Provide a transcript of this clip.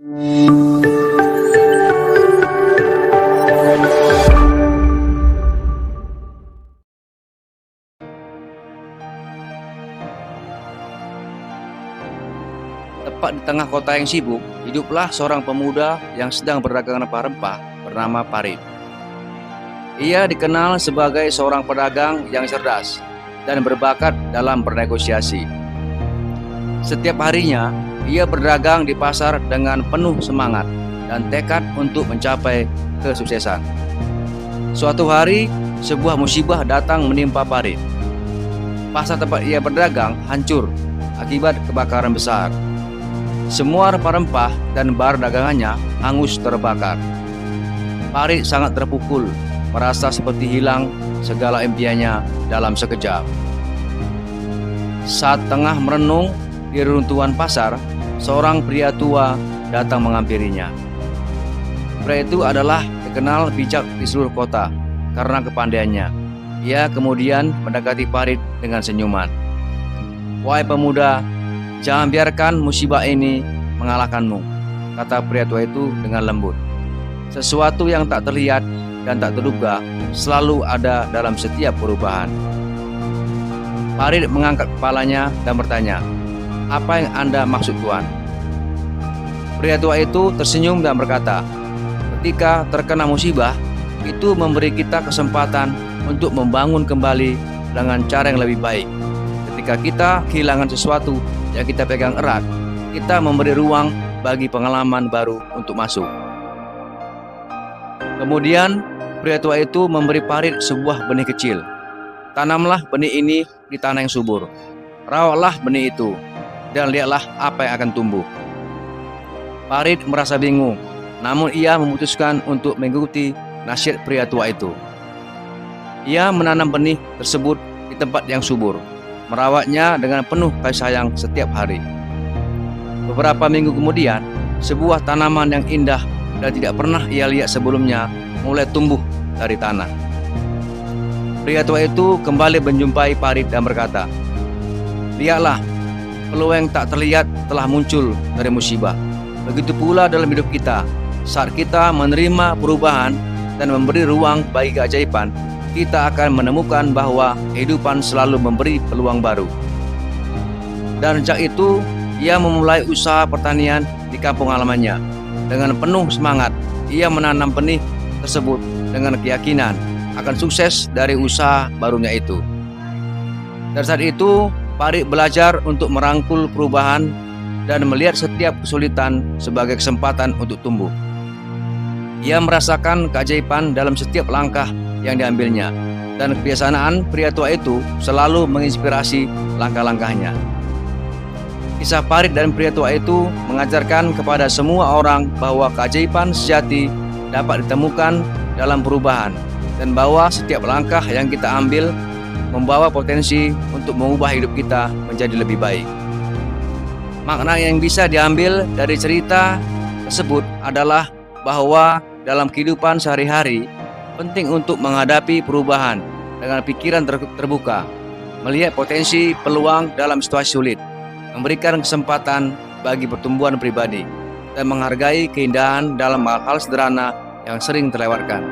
Tepat di tengah kota yang sibuk, hiduplah seorang pemuda yang sedang berdagang rempah-rempah bernama Parit. Ia dikenal sebagai seorang pedagang yang cerdas dan berbakat dalam bernegosiasi. Setiap harinya, ia berdagang di pasar dengan penuh semangat dan tekad untuk mencapai kesuksesan. Suatu hari, sebuah musibah datang menimpa Parit. Pasar tempat ia berdagang hancur akibat kebakaran besar. Semua rempah-rempah dan barang dagangannya hangus terbakar. Parit sangat terpukul, merasa seperti hilang segala impiannya dalam sekejap. Saat tengah merenung di reruntuhan pasar, seorang pria tua datang menghampirinya. Pria itu adalah dikenal bijak di seluruh kota karena kepandaiannya. Ia kemudian mendekati Parit dengan senyuman. "Wahai pemuda, jangan biarkan musibah ini mengalahkanmu," kata pria tua itu dengan lembut. "Sesuatu yang tak terlihat dan tak terduga selalu ada dalam setiap perubahan." Parit mengangkat kepalanya dan bertanya, "Apa yang Anda maksud, Tuan?" Pria tua itu tersenyum dan berkata, "Ketika terkena musibah, itu memberi kita kesempatan untuk membangun kembali dengan cara yang lebih baik. Ketika kita kehilangan sesuatu yang kita pegang erat, kita memberi ruang bagi pengalaman baru untuk masuk." Kemudian pria tua itu memberi Parit sebuah benih kecil. "Tanamlah benih ini di tanah yang subur. Rawatlah benih itu dan lihatlah apa yang akan tumbuh." Parit merasa bingung, namun ia memutuskan untuk mengikuti nasihat pria tua itu. Ia menanam benih tersebut di tempat yang subur, merawatnya dengan penuh kasih sayang setiap hari. Beberapa minggu kemudian, sebuah tanaman yang indah dan tidak pernah ia lihat sebelumnya mulai tumbuh dari tanah. Pria tua itu kembali menjumpai Parit dan berkata, "Lihatlah, peluang tak terlihat telah muncul dari musibah. Begitu pula dalam hidup kita, saat kita menerima perubahan dan memberi ruang bagi keajaiban, kita akan menemukan bahwa kehidupan selalu memberi peluang baru." Dan sejak itu, ia memulai usaha pertanian di kampung halamannya. Dengan penuh semangat, ia menanam benih tersebut dengan keyakinan akan sukses dari usaha barunya itu. Dari saat itu, Parit belajar untuk merangkul perubahan dan melihat setiap kesulitan sebagai kesempatan untuk tumbuh. Ia merasakan keajaiban dalam setiap langkah yang diambilnya, dan kebiasaan pria tua itu selalu menginspirasi langkah-langkahnya. Kisah Parit dan pria tua itu mengajarkan kepada semua orang bahwa keajaiban sejati dapat ditemukan dalam perubahan, dan bahwa setiap langkah yang kita ambil membawa potensi untuk mengubah hidup kita menjadi lebih baik. Makna yang bisa diambil dari cerita tersebut adalah bahwa dalam kehidupan sehari-hari penting untuk menghadapi perubahan dengan pikiran terbuka, melihat potensi peluang dalam situasi sulit, memberikan kesempatan bagi pertumbuhan pribadi, dan menghargai keindahan dalam hal-hal sederhana yang sering terlewatkan.